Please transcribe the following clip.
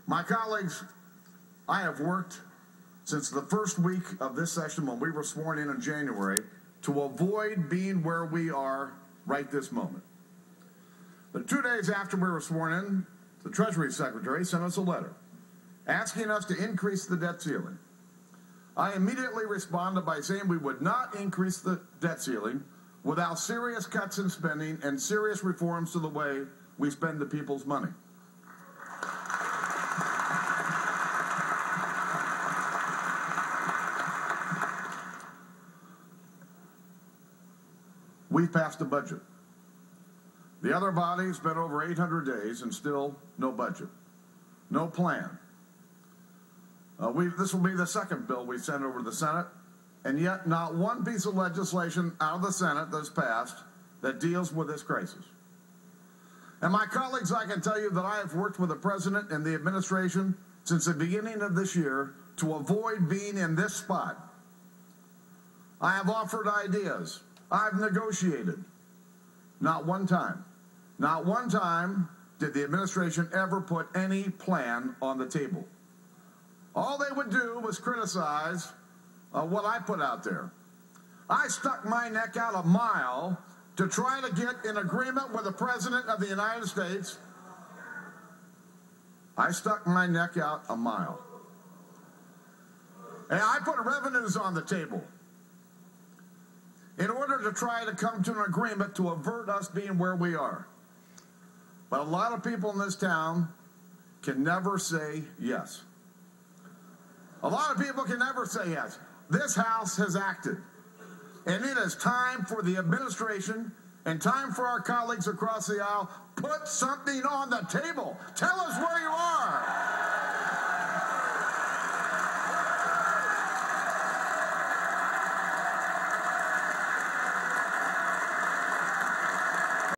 My colleagues, I have worked since the first week of this session when we were sworn in January to avoid being where we are right this moment. But 2 days after we were sworn in, the Treasury Secretary sent us a letter asking us to increase the debt ceiling. I immediately responded by saying we would not increase the debt ceiling without serious cuts in spending and serious reforms to the way we spend the people's money. We passed a budget. The other body's been over 800 days and still no budget, no plan. This will be the second bill we sent over to the Senate, and yet not one piece of legislation out of the Senate that's passed that deals with this crisis. And my colleagues, I can tell you that I have worked with the President and the administration since the beginning of this year to avoid being in this spot. I have offered ideas. I've negotiated. Not one time did the administration ever put any plan on the table. All they would do was criticize what I put out there. I stuck my neck out a mile to try to get an agreement with the President of the United States. I stuck my neck out a mile. And I put revenues on the table in order to try to come to an agreement to avert us being where we are. But a lot of people in this town can never say yes. A lot of people can never say yes. This House has acted. And it is time for the administration and time for our colleagues across the aisle, put something on the table. Tell us where you are.